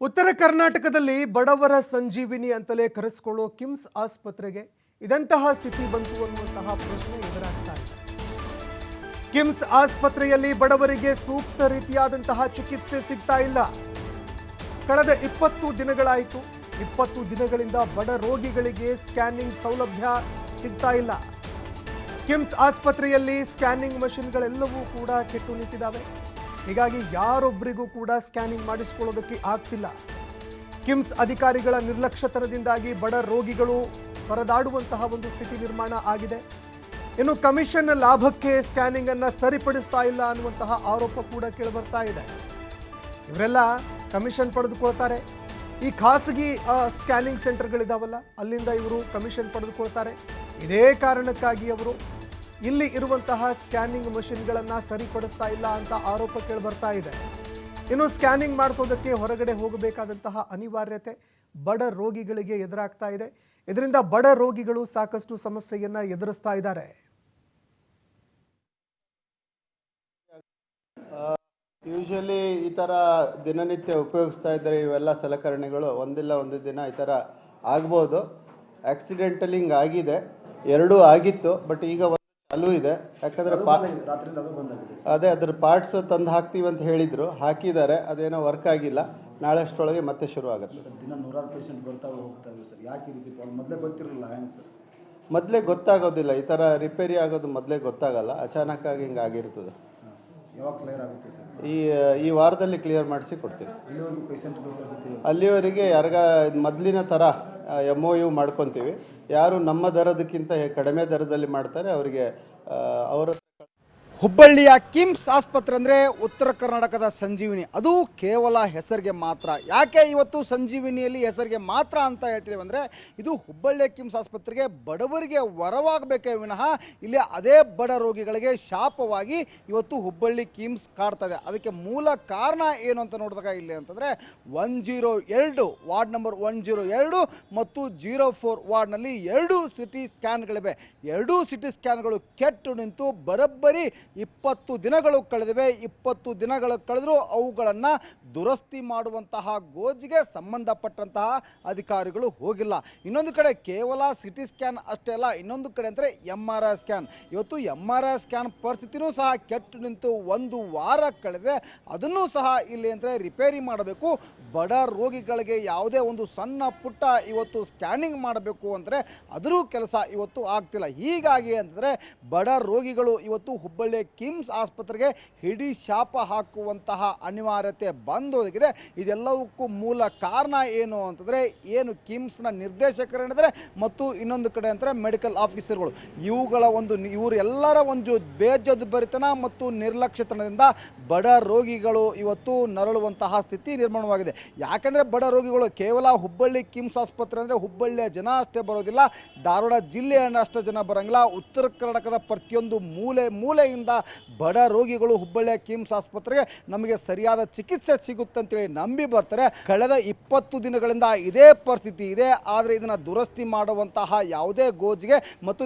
ಉತ್ತರ ಕರ್ನಾಟಕದಲ್ಲಿ ಬಡವರ ಸಂಜೀವಿನಿ ಅಂತಲೇ ಕರೆಸಿಕೊಳ್ಳೋ ಕಿಮ್ಸ್ ಆಸ್ಪತ್ರೆಗೆ ಇದಂತಹ ಸ್ಥಿತಿ ಬಂತು ಅನ್ನುವಂತಹ ಪ್ರಶ್ನೆ ಎದುರಾಗ್ತಾ ಇದೆ. ಕಿಮ್ಸ್ ಆಸ್ಪತ್ರೆಯಲ್ಲಿ ಬಡವರಿಗೆ ಸೂಕ್ತ ರೀತಿಯಾದಂತಹ ಚಿಕಿತ್ಸೆ ಸಿಗ್ತಾ ಇಲ್ಲ. ಕಳೆದ 20 ದಿನಗಳಾಯಿತು. 20 ದಿನಗಳಿಂದ ಬಡ ರೋಗಿಗಳಿಗೆ ಸ್ಕ್ಯಾನಿಂಗ್ ಸೌಲಭ್ಯ ಸಿಗ್ತಾ ಇಲ್ಲ. ಕಿಮ್ಸ್ ಆಸ್ಪತ್ರೆಯಲ್ಲಿ ಸ್ಕ್ಯಾನಿಂಗ್ ಮಷಿನ್ಗಳೆಲ್ಲವೂ ಕೂಡ ಕೆಟ್ಟು ನಿಂತಿದ್ದಾವೆ. ಹೀಗಾಗಿ ಯಾರೊಬ್ಬರಿಗೂ ಕೂಡ ಸ್ಕ್ಯಾನಿಂಗ್ ಮಾಡಿಸಿಕೊಳ್ಳೋದಕ್ಕೆ ಆಗ್ತಿಲ್ಲ. ಕಿಮ್ಸ್ ಅಧಿಕಾರಿಗಳ ನಿರ್ಲಕ್ಷ್ಯತನದಿಂದಾಗಿ ಬಡ ರೋಗಿಗಳು ಪರದಾಡುವಂತಹ ಒಂದು ಸ್ಥಿತಿ ನಿರ್ಮಾಣ ಆಗಿದೆ. ಇನ್ನು ಕಮಿಷನ್ ಲಾಭಕ್ಕೆ ಸ್ಕ್ಯಾನಿಂಗ್ ಅನ್ನ ಸರಿಪಡಿಸ್ತಾ ಇಲ್ಲ ಅನ್ನುವಂತಹ ಆರೋಪ ಕೂಡ ಕೇಳಿಬರ್ತಾ ಇದೆ. ಇವರೆಲ್ಲ ಕಮಿಷನ್ ಪಡೆದುಕೊಳ್ತಾರೆ. ಈ ಖಾಸಗಿ ಸ್ಕ್ಯಾನಿಂಗ್ ಸೆಂಟರ್ಗಳಿದಾವಲ್ಲ, ಅಲ್ಲಿಂದ ಇವರು ಕಮಿಷನ್ ಪಡೆದುಕೊಳ್ತಾರೆ. ಇದೇ ಕಾರಣಕ್ಕಾಗಿ ಅವರು ಇಲ್ಲಿ ಇರುವಂತಹ ಸ್ಕ್ಯಾನಿಂಗ್ ಮಷಿನ್ಗಳನ್ನು ಸರಿಪಡಿಸ್ತಾ ಇಲ್ಲ ಅಂತ ಆರೋಪ ಕೇಳಿಬರ್ತಾ ಇದೆ. ಇನ್ನು ಸ್ಕ್ಯಾನಿಂಗ್ ಮಾಡಿಸೋದಕ್ಕೆ ಹೊರಗಡೆ ಹೋಗಬೇಕಾದಂತಹ ಅನಿವಾರ್ಯತೆ ಬಡ ರೋಗಿಗಳಿಗೆ ಎದುರಾಗ್ತಾ ಇದೆ. ಇದರಿಂದ ಬಡ ರೋಗಿಗಳು ಸಾಕಷ್ಟು ಸಮಸ್ಯೆಯನ್ನ ಎದುರಿಸ್ತಾ ಇದ್ದಾರೆ. ಯೂಶಲಿ ಈ ಥರ ದಿನನಿತ್ಯ ಉಪಯೋಗಿಸ್ತಾ ಇದ್ದಾರೆ ಇವೆಲ್ಲ ಸಲಕರಣೆಗಳು. ಒಂದಿಲ್ಲ ಒಂದು ದಿನ ಈ ಥರ ಆಗ್ಬೋದು. ಆಕ್ಸಿಡೆಂಟಲಿ ಹಿಂಗೆ ಆಗಿದೆ, ಎರಡೂ ಆಗಿತ್ತು. ಬಟ್ ಈಗ ಒಂದು ಚಾಲೂ ಇದೆ. ಯಾಕಂದರೆ ಅದೇ ಅದ್ರ ಪಾರ್ಟ್ಸ್ ತಂದು ಹಾಕ್ತೀವಿ ಅಂತ ಹೇಳಿದರು, ಹಾಕಿದ್ದಾರೆ. ಅದೇನೋ ವರ್ಕ್ ಆಗಿಲ್ಲ. ನಾಳೆ ಅಷ್ಟರೊಳಗೆ ಮತ್ತೆ ಶುರು ಆಗುತ್ತೆ. ದಿನ 100 ಪೇಷಂಟ್ ಬರ್ತಾವೆ ಹೋಗ್ತಾವೆ ಸರ್. ಯಾಕೆ ಈ ರೀತಿ ಮೊದಲೇ ಗೊತ್ತಿರಲಿಲ್ಲ ಹೆಂಗೆ ಸರ್? ಮೊದಲೇ ಗೊತ್ತಾಗೋದಿಲ್ಲ. ಈ ಥರ ರಿಪೇರಿ ಆಗೋದು ಮೊದಲೇ ಗೊತ್ತಾಗಲ್ಲ. ಅಚಾನಕ್ಕಾಗಿ ಹಿಂಗೆ ಆಗಿರ್ತದೆ. ಯಾವಾಗ ಕ್ಲಿಯರ್ ಆಗುತ್ತೆ ಸರ್? ಈ ವಾರದಲ್ಲಿ ಕ್ಲಿಯರ್ ಮಾಡಿಸಿ ಕೊಡ್ತೀವಿ. ಅಲ್ಲಿವರೆಗೂ ಪೇಷಂಟ್ಗಳ ಪರಿಸ್ಥಿತಿ? ಅಲ್ಲಿವರೆಗೆ ಮೊದಲಿನ ಥರ MOU ಮಾಡ್ಕೊತೀವಿ. ಯಾರು ನಮ್ಮ ದರದಕ್ಕಿಂತ ಕಡಿಮೆ ದರದಲ್ಲಿ ಮಾಡ್ತಾರೆ ಅವರಿಗೆ ಅವರ ಹುಬ್ಬಳ್ಳಿಯ ಕಿಮ್ಸ್ ಆಸ್ಪತ್ರೆ ಅಂದರೆ ಉತ್ತರ ಕರ್ನಾಟಕದ ಸಂಜೀವಿನಿ. ಅದು ಕೇವಲ ಹೆಸರಿಗೆ ಮಾತ್ರ. ಯಾಕೆ ಇವತ್ತು ಸಂಜೀವಿನಿಯಲ್ಲಿ ಹೆಸರಿಗೆ ಮಾತ್ರ ಅಂತ ಹೇಳ್ತೀವಿ ಅಂದರೆ, ಇದು ಹುಬ್ಬಳ್ಳಿಯ ಕಿಮ್ಸ್ ಆಸ್ಪತ್ರೆಗೆ ಬಡವರಿಗೆ ವರವಾಗಬೇಕೇ ವಿನಃ ಇಲ್ಲಿ ಅದೇ ಬಡ ರೋಗಿಗಳಿಗೆ ಶಾಪವಾಗಿ ಇವತ್ತು ಹುಬ್ಬಳ್ಳಿ ಕಿಮ್ಸ್ ಕಾಡ್ತಾ ಇದೆ. ಅದಕ್ಕೆ ಮೂಲ ಕಾರಣ ಏನು ಅಂತ ನೋಡಿದಾಗ ಇಲ್ಲಿ ಅಂತಂದರೆ 102 ವಾರ್ಡ್ ನಂಬರ್ 102 ಮತ್ತು 04 ವಾರ್ಡ್ನಲ್ಲಿ 2 ಸಿಟಿ ಸ್ಕ್ಯಾನ್ಗಳಿವೆ. 2 ಸಿಟಿ ಸ್ಕ್ಯಾನ್ಗಳು ಕೆಟ್ಟು ನಿಂತು ಬರೋಬ್ಬರಿ 20 ದಿನಗಳು ಕಳೆದಿವೆ. 20 ದಿನಗಳು ಕಳೆದರೂ ಅವುಗಳನ್ನು ದುರಸ್ತಿ ಮಾಡುವಂತಹ ಗೋಜಿಗೆ ಸಂಬಂಧಪಟ್ಟಂತಹ ಅಧಿಕಾರಿಗಳು ಹೋಗಿಲ್ಲ. ಇನ್ನೊಂದು ಕಡೆ ಕೇವಲ ಸಿಟಿ ಸ್ಕ್ಯಾನ್ ಅಷ್ಟೇ ಅಲ್ಲ, ಇನ್ನೊಂದು ಕಡೆ ಅಂದರೆ MRI ಸ್ಕ್ಯಾನ್. ಇವತ್ತು MRI ಸ್ಕ್ಯಾನ್ ಪರಿಸ್ಥಿತಿನೂ ಸಹ ಕೆಟ್ಟು ನಿಂತು 1 ವಾರ ಕಳೆದಿದೆ. ಅದನ್ನು ಸಹ ಇಲ್ಲಿ ಅಂದರೆ ರಿಪೇರಿ ಮಾಡಬೇಕು. ಬಡ ರೋಗಿಗಳಿಗೆ ಯಾವುದೇ ಒಂದು ಸಣ್ಣ ಪುಟ್ಟ ಇವತ್ತು ಸ್ಕ್ಯಾನಿಂಗ್ ಮಾಡಬೇಕು ಅಂದರೆ ಅದರ ಕೆಲಸ ಇವತ್ತು ಆಗ್ತಿಲ್ಲ. ಹೀಗಾಗಿ ಅಂತಂದರೆ ಬಡ ರೋಗಿಗಳು ಇವತ್ತು ಹುಬ್ಬಳ್ಳಿ ಕಿಮ್ಸ್ ಆಸ್ಪತ್ರೆಗೆ ಹಿಡಿ ಶಾಪ ಹಾಕುವಂತಹ ಅನಿವಾರ್ಯತೆ ಬಂದೊದಗಿದೆ. ಇದೆಲ್ಲವಕ್ಕೂ ಮೂಲ ಕಾರಣ ಏನು ಅಂತಂದರೆ, ಏನು ಕಿಮ್ಸ್ನ ನಿರ್ದೇಶಕರೇನಿದ್ದಾರೆ ಮತ್ತು ಇನ್ನೊಂದು ಕಡೆ ಅಂತಾರೆ ಮೆಡಿಕಲ್ ಆಫೀಸರ್ಗಳು, ಇವರೆಲ್ಲರ ಒಂದು ಬೇಜವಾಬ್ದಾರಿತನ ಮತ್ತು ನಿರ್ಲಕ್ಷ್ಯತನದಿಂದ ಬಡ ರೋಗಿಗಳು ಇವತ್ತು ನರಳುವಂತಹ ಸ್ಥಿತಿ ನಿರ್ಮಾಣವಾಗಿದೆ. ಯಾಕೆಂದರೆ ಬಡ ರೋಗಿಗಳು ಕೇವಲ ಹುಬ್ಬಳ್ಳಿ ಕಿಮ್ಸ್ ಆಸ್ಪತ್ರೆ ಅಂದರೆ ಹುಬ್ಬಳ್ಳಿಯ ಜನ ಅಷ್ಟೇ ಬರೋದಿಲ್ಲ, ಧಾರವಾಡ ಜಿಲ್ಲೆಯ ಅಷ್ಟೇ ಜನ ಬರೋಂಗಿಲ್ಲ. ಉತ್ತರ ಕರ್ನಾಟಕದ ಪ್ರತಿಯೊಂದು ಮೂಲೆಯಿಂದ ಬಡ ರೋಗಿಗಳು ಹುಬ್ಬಳ್ಳಿಯ ಕಿಮ್ಸ್ ಆಸ್ಪತ್ರೆಗೆ ನಮಗೆ ಸರಿಯಾದ ಚಿಕಿತ್ಸೆ ಸಿಗುತ್ತೆ ಅಂತೇಳಿ ನಂಬಿ ಬರ್ತಾರೆ. ಕಳೆದ 20 ದಿನಗಳಿಂದ ಇದೇ ಪರಿಸ್ಥಿತಿ ಇದೆ. ಆದರೆ ಇದನ್ನು ದುರಸ್ತಿ ಮಾಡುವಂತಹ ಯಾವುದೇ ಗೋಜಿಗೆ ಮತ್ತು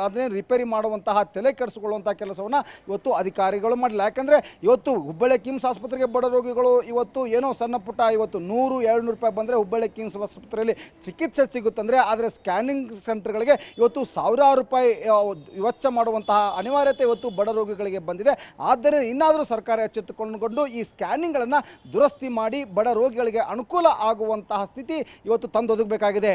ಅದನ್ನೇ ರಿಪೇರಿ ಮಾಡುವಂತಹ ತಲೆ ಕೆಡಿಸಿಕೊಳ್ಳುವಂತಹ ಕೆಲಸವನ್ನು ಇವತ್ತು ಅಧಿಕಾರಿಗಳು ಮಾಡಿಲ್ಲ. ಯಾಕಂದರೆ ಇವತ್ತು ಹುಬ್ಬಳ್ಳಿ ಕಿಮ್ಸ್ ಆಸ್ಪತ್ರೆಗೆ ಬಡ ರೋಗಿಗಳು ಇವತ್ತು ಏನೋ ಸಣ್ಣ ಪುಟ್ಟ ಇವತ್ತು 100-200 ರೂಪಾಯಿ ಬಂದರೆ ಹುಬ್ಬಳ್ಳಿ ಕಿಮ್ಸ್ ಆಸ್ಪತ್ರೆಯಲ್ಲಿ ಚಿಕಿತ್ಸೆ ಸಿಗುತ್ತಂದರೆ, ಆದರೆ ಸ್ಕ್ಯಾನಿಂಗ್ ಸೆಂಟರ್ಗಳಿಗೆ ಇವತ್ತು ಸಾವಿರಾರು ರೂಪಾಯಿ ವೆಚ್ಚ ಮಾಡುವಂತಹ ಅನಿವಾರ್ಯತೆ ಇವತ್ತು ಬಡ ರೋಗಿಗಳಿಗೆ ಬಂದಿದೆ. ಆದ್ದರಿಂದ ಇನ್ನಾದರೂ ಸರ್ಕಾರ ಎಚ್ಚೆತ್ತುಕೊಂಡು ಈ ಸ್ಕ್ಯಾನಿಂಗ್ಗಳನ್ನು ದುರಸ್ತಿ ಮಾಡಿ ಬಡ ರೋಗಿಗಳಿಗೆ ಅನುಕೂಲ ಆಗುವಂತಹ ಸ್ಥಿತಿ ಇವತ್ತು ತಂದೊದಗಬೇಕಾಗಿದೆ.